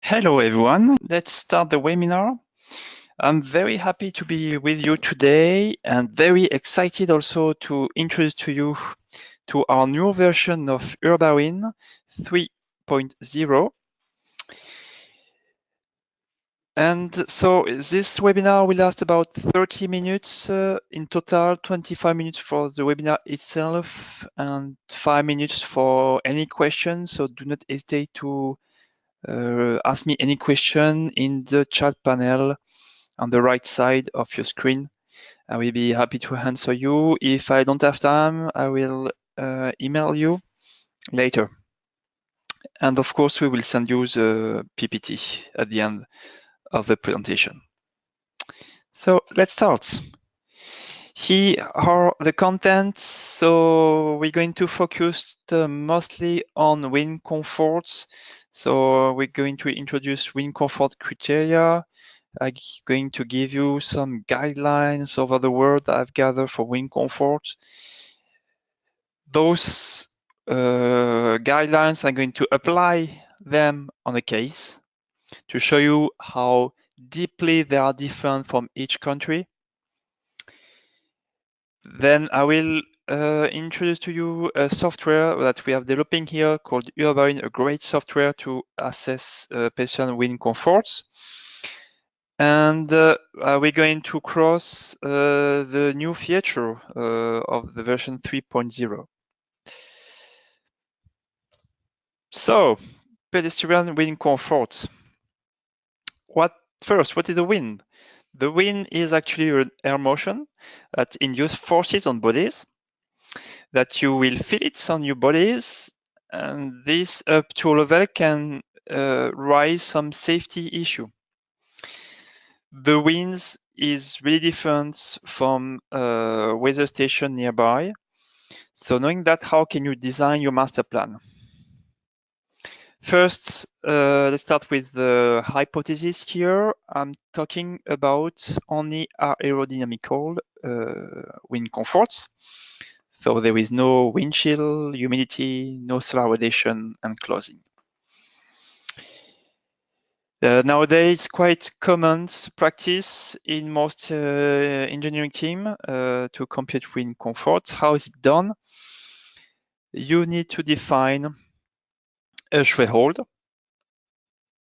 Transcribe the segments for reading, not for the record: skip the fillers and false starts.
Hello everyone, let's start the webinar. I'm very happy to be with you today and very excited also to introduce to you to our new version of UrbaWin 3.0. And so this webinar will last about 30 minutes, in total 25 minutes for the webinar itself and 5 minutes for any questions. So do not hesitate to ask me any question in the chat panel on the right side of your screen. I will be happy to answer you. If I don't have time, I will email you later. And of course, we will send you the PPT at the end of the presentation. So let's start. Here are the contents. So we're going to focus mostly on wind comforts. So we're going to introduce wind comfort criteria. I'm going to give you some guidelines over the world that I've gathered for wind comfort. Those guidelines, I'm going to apply them on a case to show you how deeply they are different from each country. Then I will introduce to you a software that we are developing here called UrbaWin, a great software to assess patient wind comforts. And we're going to cross the new feature of the version 3.0. So, pedestrian wind comfort. What is a wind? The wind is actually an air motion that induces forces on bodies that you will feel it on your bodies, and this up to a level can raise some safety issue. The winds is really different from a weather station nearby. So knowing that, how can you design your master plan? First, let's start with the hypothesis here. I'm talking about only aerodynamical wind comforts. So there is no wind chill, humidity, no solar radiation, and closing. Nowadays, quite common practice in most engineering team to compute wind comfort. How is it done? You need to define a threshold,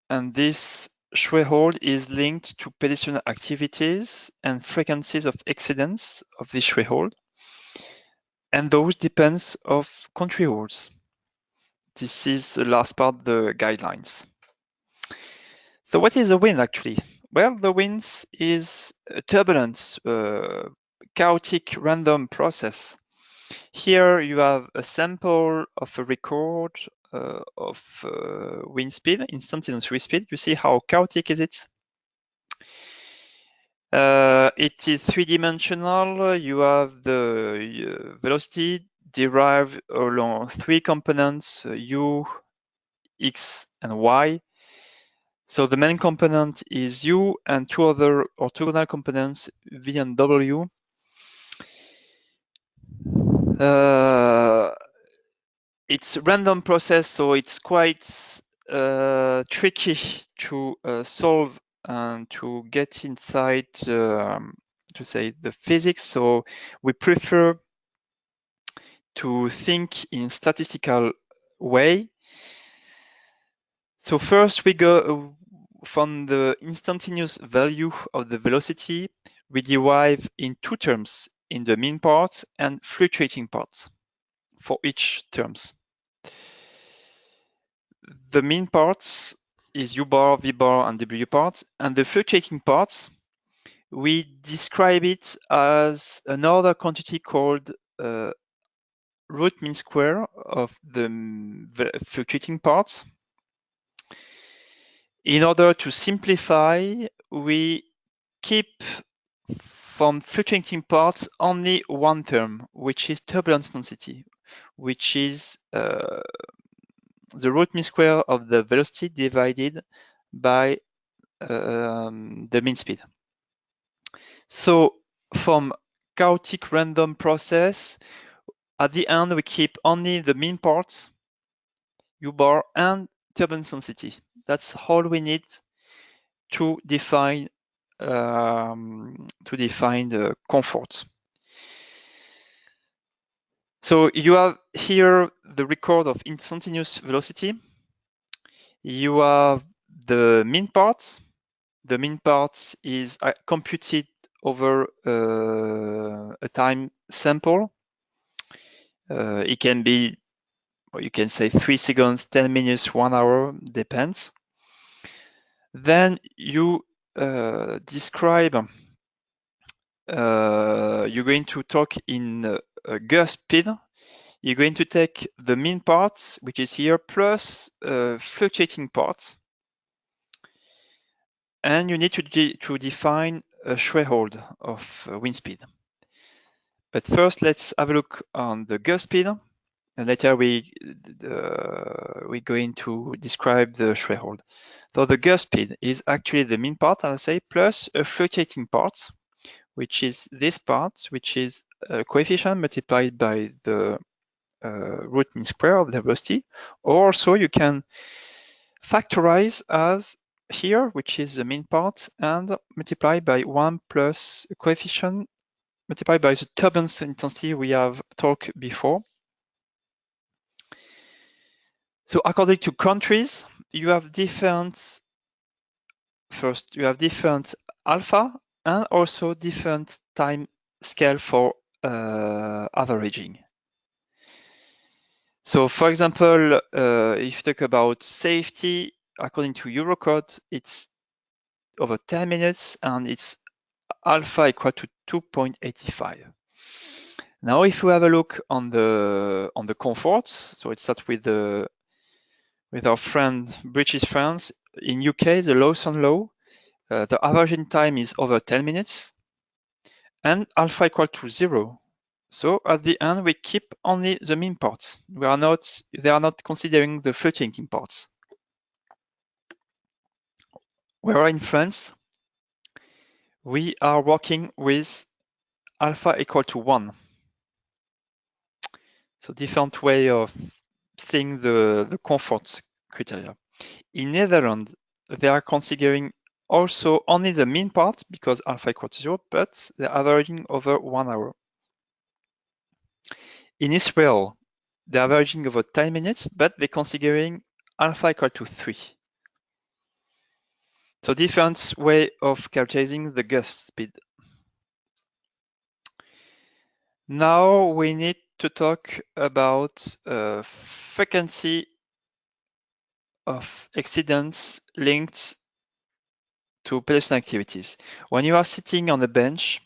and this threshold is linked to pedestrian activities and frequencies of exceedance of this threshold, and those depends of country rules. This is the last part, the guidelines. So what is a wind actually? Well, the winds is a turbulent, chaotic, random process. Here you have a sample of a record of wind speed, instantaneous wind speed. You see how chaotic is it? It is three-dimensional. You have the velocity derived along three components, u, x, and y. So the main component is u and two other orthogonal components, v and w. It's a random process, so it's quite tricky to solve and to get inside, to say, the physics. So we prefer to think in statistical way. So first we go from the instantaneous value of the velocity, we derive in two terms, in the mean part and fluctuating parts for each terms. The mean parts is u bar, v bar, and w part, and the fluctuating parts, we describe it as another quantity called root mean square of the fluctuating parts. In order to simplify, we keep from fluctuating parts only one term, which is turbulence density, which is the root mean square of the velocity divided by the mean speed. So from chaotic random process, at the end we keep only the mean parts, u bar, and turbulence density. That's all we need to define the comfort. So you have here the record of instantaneous velocity. You have the mean parts. The mean parts is computed over a time sample. It can be, or you can say 3 seconds, 10 minutes, 1 hour, depends. Then you describe, you're going to talk in gust speed. You're going to take the mean parts, which is here, plus fluctuating parts. And you need to define a threshold of wind speed. But first, let's have a look on the gust speed. And later we're going to describe the threshold. So the gust speed is actually the mean part, as I say, plus a fluctuating part, which is this part, which is a coefficient multiplied by the root mean square of the velocity. Or also you can factorize as here, which is the mean part, and multiply by 1 plus a coefficient multiplied by the turbulence intensity we have talked before. So according to countries, you have different, first you have different alpha and also different time scale for averaging. So for example, if you talk about safety, according to Eurocode, it's over 10 minutes and it's alpha equal to 2.85. Now, if we have a look on the comforts, so it starts with our friend, British friends. In UK, the Lawson law, the averaging time is over 10 minutes and alpha equal to 0. So at the end, we keep only the mean parts. They are not considering the fluctuating parts. Whereas in France, we are working with alpha equal to 1. So different way of seeing the comfort criteria. In Netherlands, they are considering also only the mean part because alpha equal to 0, but they're averaging over 1 hour. In Israel, they're averaging over 10 minutes, but they're considering alpha equal to 3. So different way of characterizing the gust speed. Now we need to talk about frequency of accidents linked to pedestrian activities. When you are sitting on a bench,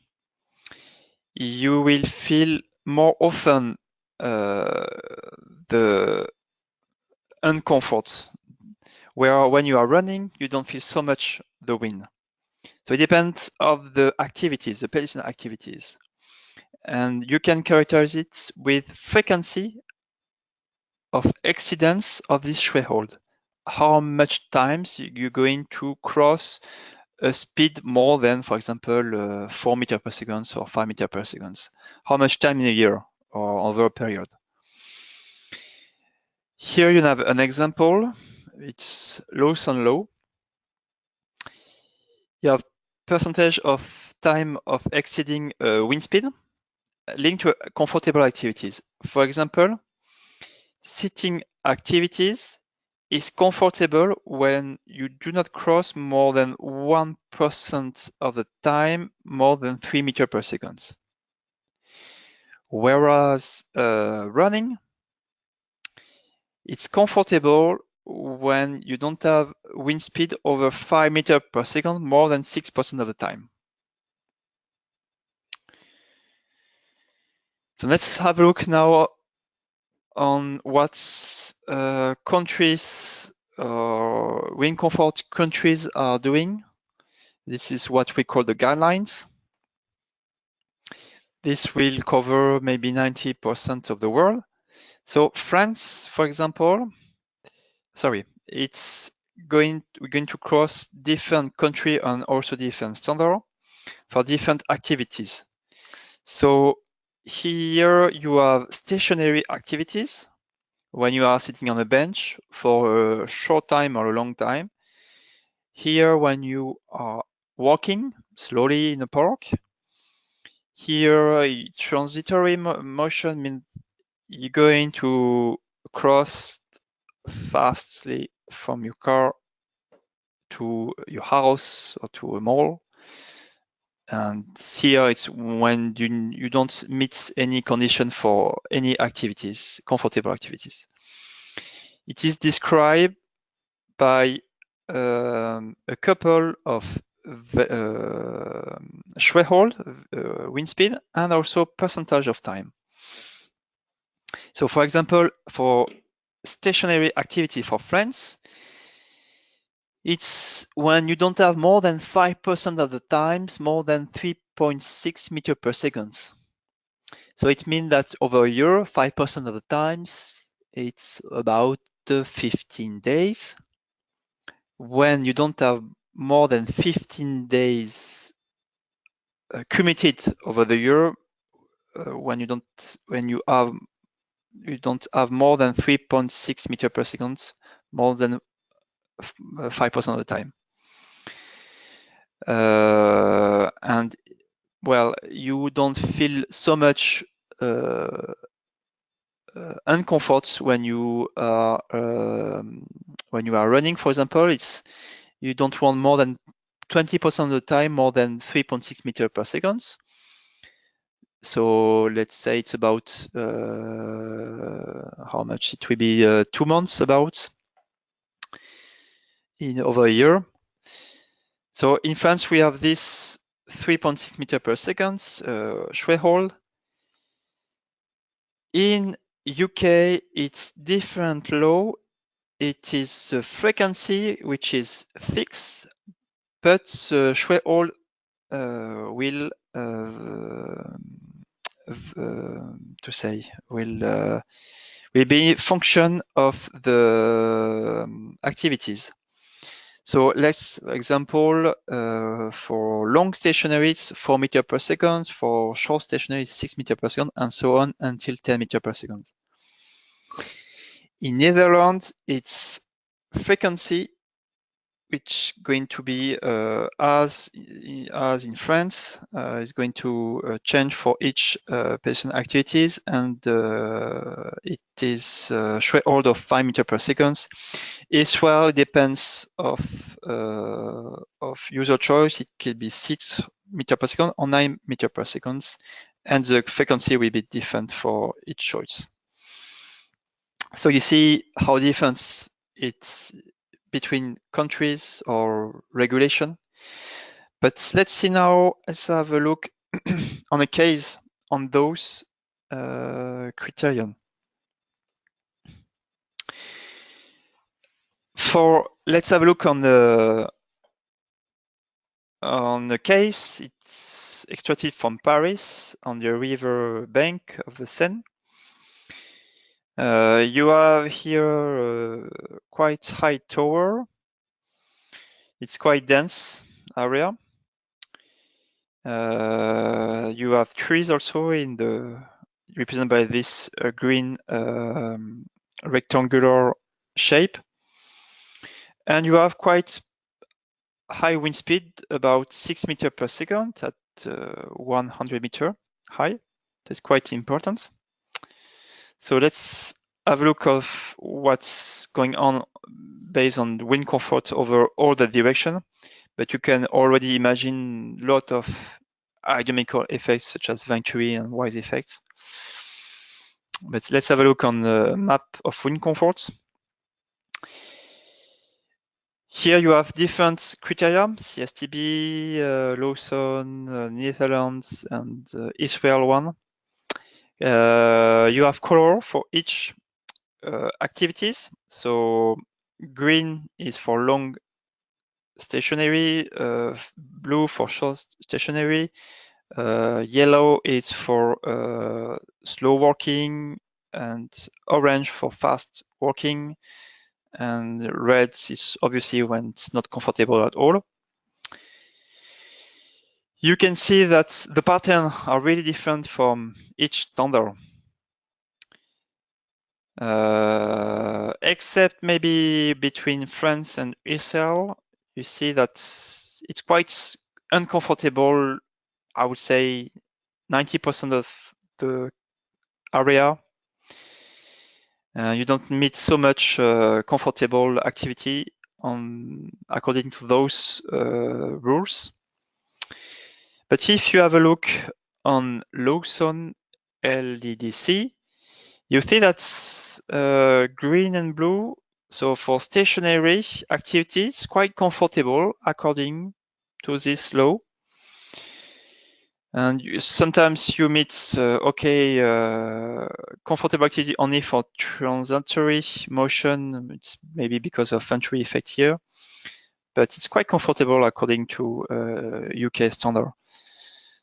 you will feel more often the uncomfort, where when you are running, you don't feel so much the wind. So it depends of the activities, the pedestrian activities. And you can characterize it with frequency of accidents of this threshold. How much times you're going to cross a speed more than, for example, 4 meters per second or 5 meters per second. How much time in a year or over a period? Here you have an example. It's Lawson law. You have percentage of time of exceeding wind speed linked to comfortable activities. For example, sitting activities is comfortable when you do not cross more than 1% of the time more than 3 meters per second. Whereas running, it's comfortable when you don't have wind speed over 5 meters per second more than 6% of the time. So let's have a look now on what countries or wind comfort countries are doing. This is what we call the guidelines. This will cover maybe 90% of the world. So France, for example, we're going to cross different country and also different standard for different activities. So here you have stationary activities, when you are sitting on a bench for a short time or a long time. Here, when you are walking slowly in a park. Here, transitory motion means you're going to cross fastly from your car to your house or to a mall. And here it's when you don't meet any condition for any activities, comfortable activities. It is described by a couple of threshold, wind speed, and also percentage of time. So for example, for stationary activity for France, it's when you don't have more than 5% of the times, more than 3.6 meters per second. So it means that over a year, 5% of the times, it's about 15 days. When you don't have more than 15 days committed over the year, when you don't have more than 3.6 meters per second, more than 5% of the time. And well, you don't feel so much uncomfort when you are running, for example. You don't want more than 20% of the time, more than 3.6 meters per second. So let's say it's about how much it will be, 2 months about in over a year. So in France, we have this 3.6 meters per second threshold. In UK, it's different law. It is the frequency which is fixed, but the threshold will be function of the activities. So let's example for long stationary it's 4 meters per second, for short stationary it's 6 meters per second, and so on until 10 meters per second. In Netherlands, it's frequency, which going to be as in France, is going to change for each patient activities, and it is threshold of 5 meters per second. Israel depends of user choice. It could be 6 meters per second or 9 meters per second, and the frequency will be different for each choice. So you see how different it's between countries or regulation. But let's see now, let's have a look on a case on those criterion. Let's have a look on the case. It's extracted from Paris on the river bank of the Seine. You have here a quite high tower. It's quite dense area. You have trees also in the represented by this green rectangular shape, and you have quite high wind speed, about 6 meters per second at 100 meter high. That's quite important. So let's have a look of what's going on based on the wind comfort over all the direction. But you can already imagine a lot of aerodynamical effects such as Venturi and Wise effects. But let's have a look on the map of wind comforts. Here you have different criteria, CSTB, Lawson, Netherlands, and Israel one. You have color for each activities. So green is for long stationary, blue for short stationary, yellow is for slow walking, and orange for fast walking, and red is obviously when it's not comfortable at all. You can see that the patterns are really different from each standard. Except maybe between France and Israel, you see that it's quite uncomfortable. I would say 90% of the area. You don't meet so much comfortable activity according to those rules. But if you have a look on Logson LDDC, you see that's green and blue. So for stationary activities, quite comfortable according to this law. And sometimes you meet comfortable activity only for transitory motion. It's maybe because of entry effect here, but it's quite comfortable according to UK standard.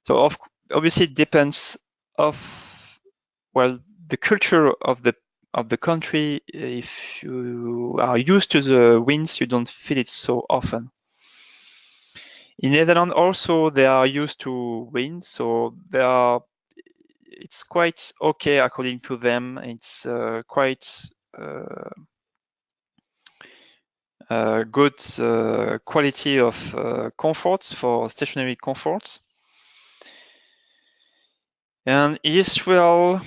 So obviously it depends of the culture of the country. If you are used to the winds, you don't feel it so often. In Netherlands also they are used to wind, so it's quite okay according to them. It's quite good quality of comforts for stationary comforts. And Israel,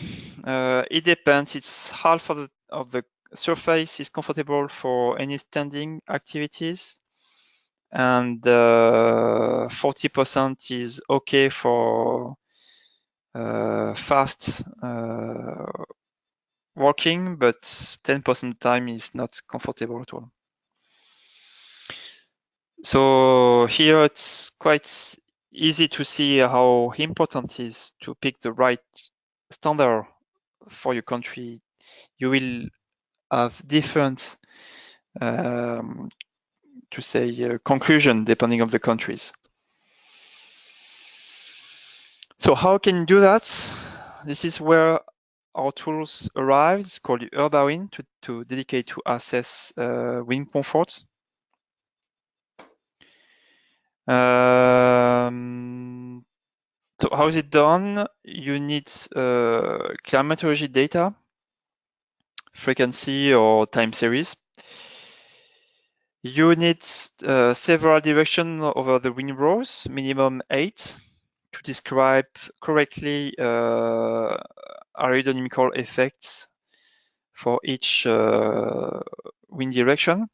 it depends. It's half of the surface is comfortable for any standing activities, and 40% is okay for fast walking, but 10% time is not comfortable at all. So here it's quite easy to see how important it is to pick the right standard for your country. You will have different conclusion depending on the countries. So how can you do that? This is where our tools arrive. It's called UrbaWind to dedicate to assess wind comfort. So how is it done? You need climatology data, frequency or time series. You need several directions over the wind rows, minimum 8, to describe correctly aerodynamical effects for each wind direction.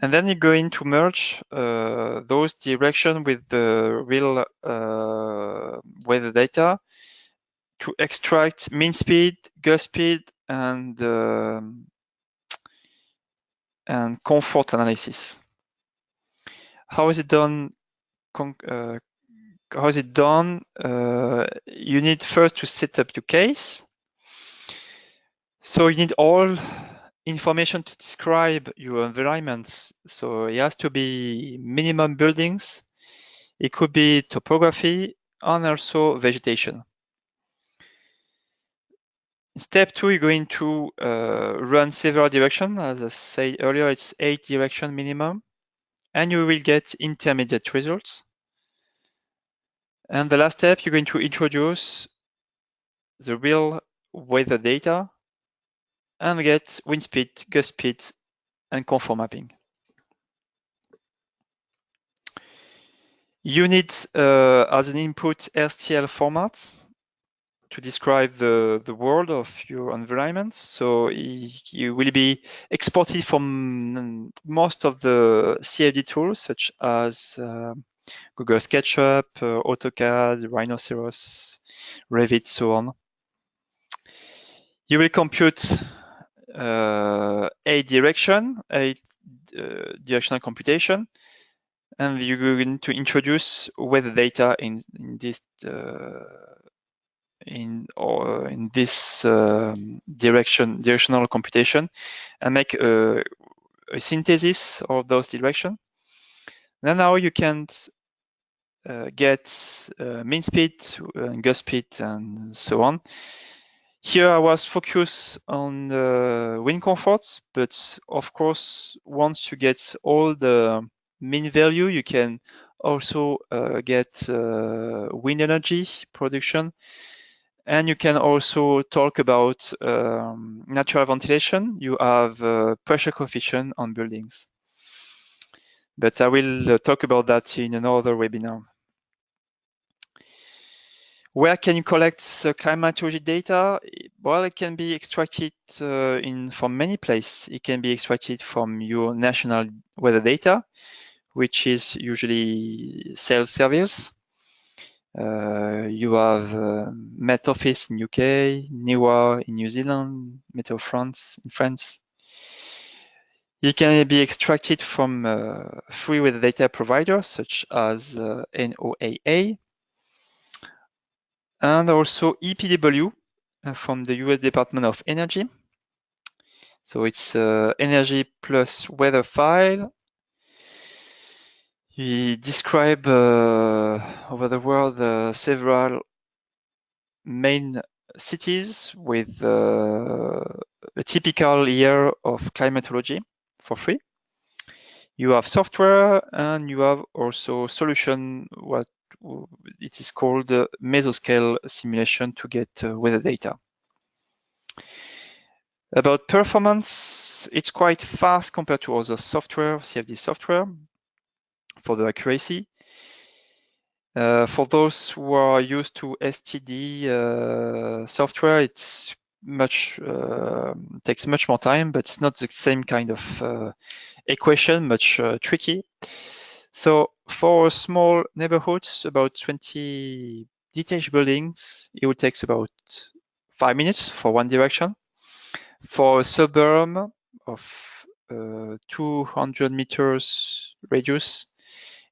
And then you're going to merge those directions with the real weather data to extract mean speed, gust speed, and comfort analysis. How is it done? You need first to set up your case. So you need all information to describe your environment. So it has to be minimum buildings. It could be topography and also vegetation. In step 2, you're going to run several directions. As I said earlier, it's 8 direction minimum, and you will get intermediate results. And the last step, you're going to introduce the real weather data and get wind speed, gust speed, and comfort mapping. You need as an input STL format to describe the world of your environment. So you will be exported from most of the CFD tools, such as Google SketchUp, AutoCAD, Rhinoceros, Revit, so on. You will compute a directional computation, and you're going to introduce weather data in this directional computation, and make a synthesis of those directions. Then now you can get mean speed, gust speed, and so on. Here I was focused on wind comforts, but of course, once you get all the mean value, you can also get wind energy production And you can also talk about natural ventilation. You have pressure coefficient on buildings. But I will talk about that in another webinar. Where can you collect climatology data? Well, it can be extracted from many places. It can be extracted from your national weather data, which is usually self-service. You have Met Office in UK, NIWA in New Zealand, Meteo France in France. It can be extracted from free weather data providers such as NOAA, and also EPW from the US Department of Energy. So it's energy plus weather file. We describe over the world several main cities with a typical year of climatology for free. You have software and you have also solution, what it is called mesoscale simulation to get weather data. About performance, it's quite fast compared to other software, CFD software, for the accuracy. For those who are used to STD software, it's takes much more time, but it's not the same kind of equation, much tricky. So for small neighborhoods, about 20 detached buildings, it will take about 5 minutes for one direction. For a suburb of 200 meters radius,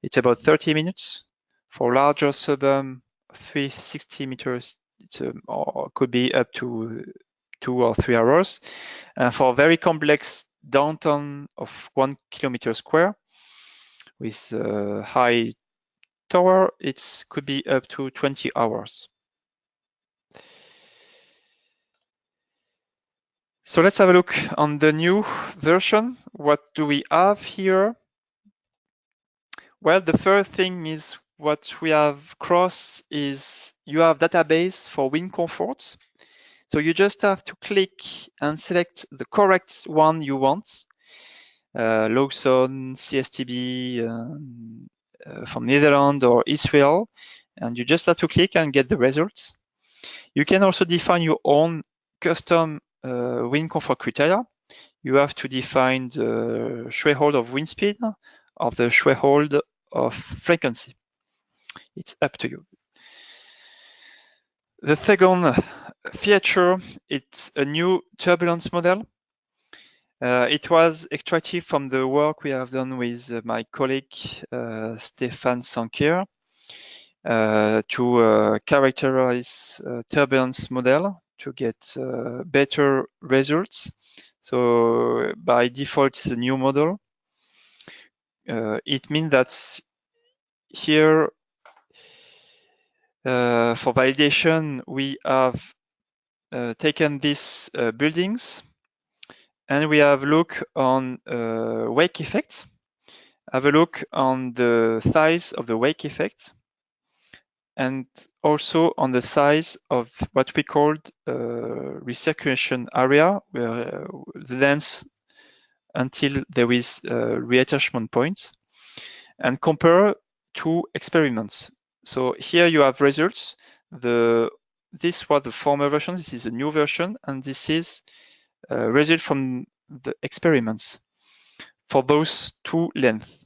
it's about 30 minutes. For larger suburb, 360 meters, or could be up to 2 or 3 hours. For very complex downtown of 1 kilometer square with a high tower, it could be up to 20 hours. So let's have a look on the new version. What do we have here? Well, the first thing is what we have crossed is you have database for wind comfort. So you just have to click and select the correct one you want. Logson, CSTB from Netherlands or Israel. And you just have to click and get the results. You can also define your own custom wind comfort criteria. You have to define the threshold of wind speed or the threshold of frequency. It's up to you. The second feature, it's a new turbulence model. It was extracted from the work we have done with my colleague Stefan Sanker to characterize turbulence model to get better results. So by default, it's a new model. It means that here for validation, we have taken these buildings and we have looked on wake effects, have a look on the size of the wake effect, and also on the size of what we called recirculation area, where the length until there is reattachment points, and compare two experiments. So here you have results. This was the former version, this is a new version, and this is a result from the experiments for those two lengths.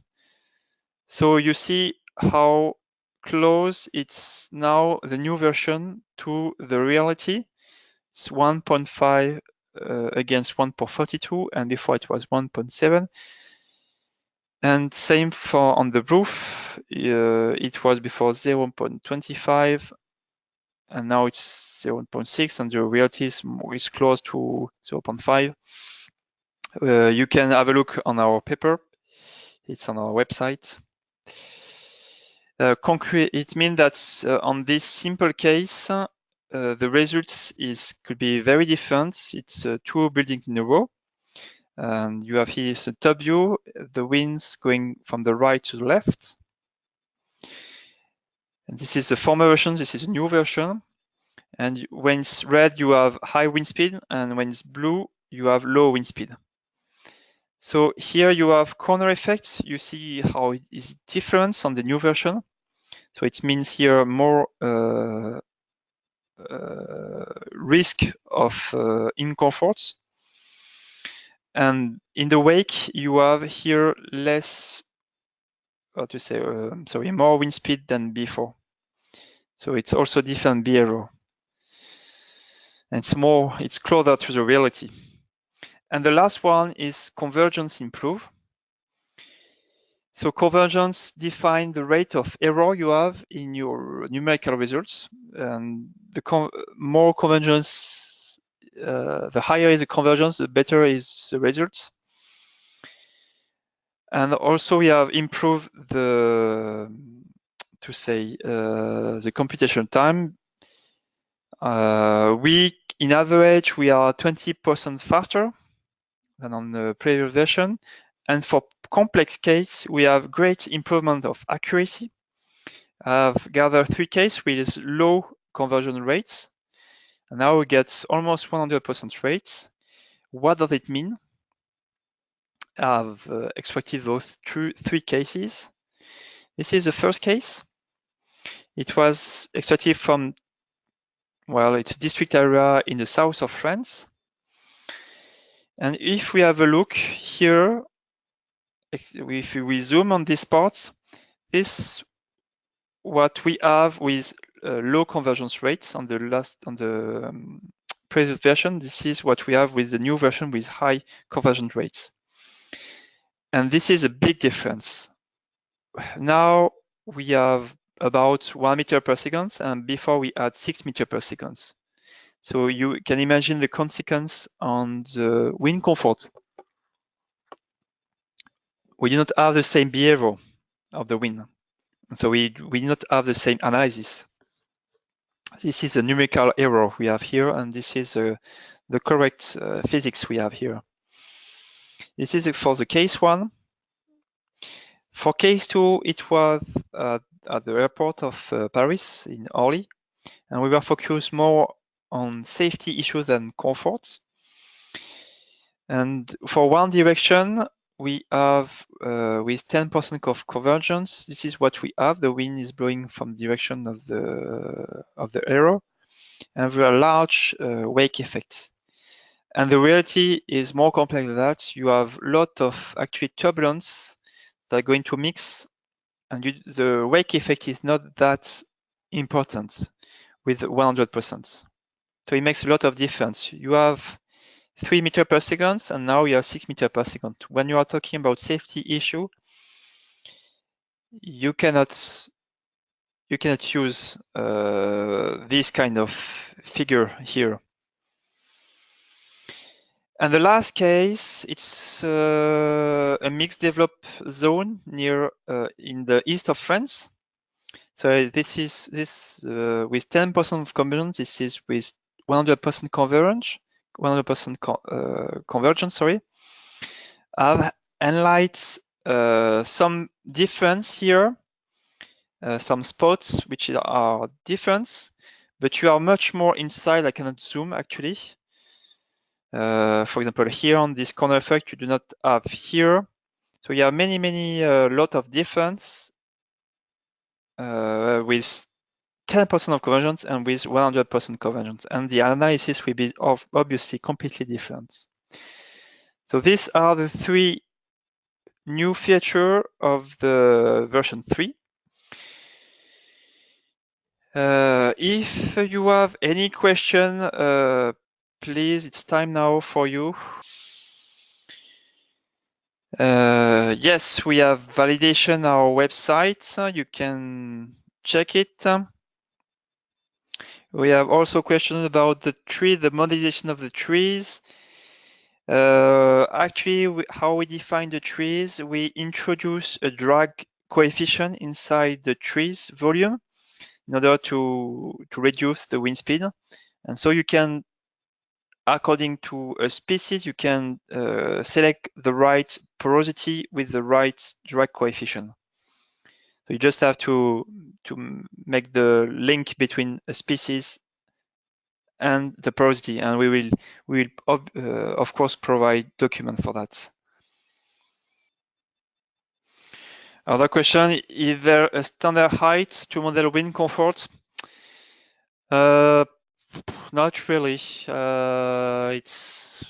So you see how close it's now, the new version, to the reality. It's 1.5 against 1.42, and before it was 1.7. And same for on the roof, it was before 0.25, and now it's 0.6, and the reality is close to 0.5. You can have a look on our paper. It's on our website. Concrete, it means that on this simple case, the results could be very different. It's 2 buildings in a row. And you have here the top view, the winds going from the right to the left. And this is the former version, this is a new version. And when it's red, you have high wind speed, and when it's blue, you have low wind speed. So here you have corner effects. You see how it is different on the new version. So it means here more risk of incomforts. And in the wake, you have here less, how to say, more wind speed than before. So it's also different behavior. And it's closer to the reality. And the last one is convergence improve. So convergence defines the rate of error you have in your numerical results. And the more convergence, the higher is the convergence, the better is the results. And also we have improved the computation time. In average, we are 20% faster than on the previous version. And for complex case, we have great improvement of accuracy. I've gathered 3 cases with low conversion rates. And now we get almost 100% rates. What does it mean? I've extracted those 3 cases. This is the first case. It was extracted from, it's a district area in the south of France. And if we have a look here, if we zoom on these parts, this what we have with low convergence rates on the previous version. This is what we have with the new version with high convergence rates. And this is a big difference. Now we have about 1 meter per second, and before we had 6 meters per second. So you can imagine the consequence on the wind comfort. We do not have the same behavior of the wind. So we do not have the same analysis. This is a numerical error we have here, and this is the correct physics we have here. This is for the case 1. For case 2, it was at the airport of Paris in Orly, and we were focused more on safety issues than comfort. And for one direction, we have with 10% of convergence. This is what we have. The wind is blowing from the direction of the arrow, and there are large wake effects. And the reality is more complex than that. You have a lot of actually turbulence that are going to mix, and the wake effect is not that important with 100%. So it makes a lot of difference. You have 3 meters per second, and now you have 6 meters per second. When you are talking about safety issue, you cannot use this kind of figure here. And the last case, it's a mixed developed zone near in the east of France. So this is with 10% of convergence. This is with 100% convergence. 100% convergence. Sorry. I've analyzed some difference here, some spots which are different, but you are much more inside. I cannot zoom actually. For example, here on this corner effect, you do not have here. So you have many lot of difference with 10% of convergence and with 100% convergence, and the analysis will be obviously completely different. So these are the 3 new features of the version 3. If you have any question, please, it's time now for you. Yes, we have validation our website. You can check it. We have also questions about the tree, the modelization of the trees. Actually, how we define the trees, we introduce a drag coefficient inside the tree's volume in order to reduce the wind speed. And so you can, according to a species, you can select the right porosity with the right drag coefficient. So you just have to make the link between a species and the porosity, and we will of course provide document for that. Other question: is there a standard height to model wind comfort? Not really. It's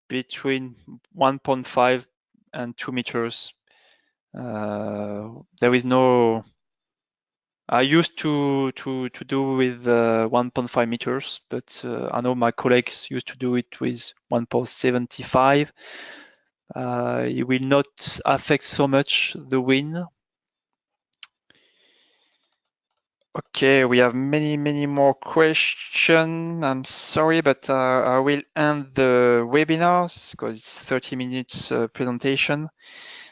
between 1.5 and 2 meters. There is no. I used to do with 1.5 meters, but I know my colleagues used to do it with 1.75. It will not affect so much the wind. Okay, we have many more questions. I'm sorry, but I will end the webinars because it's 30 minutes presentation.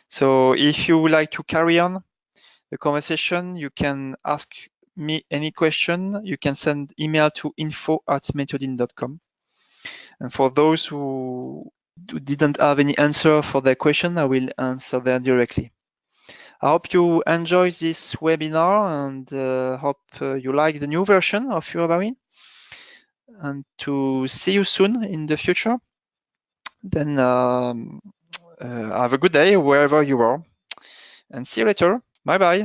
So if you would like to carry on the conversation, you can ask me any question. You can send email to info@methodin.com. And for those who didn't have any answer for their question, I will answer them directly. I hope you enjoy this webinar and hope you like the new version of Eurobarwin, and to see you soon in the future. Then have a good day wherever you are, and see you later. Bye bye.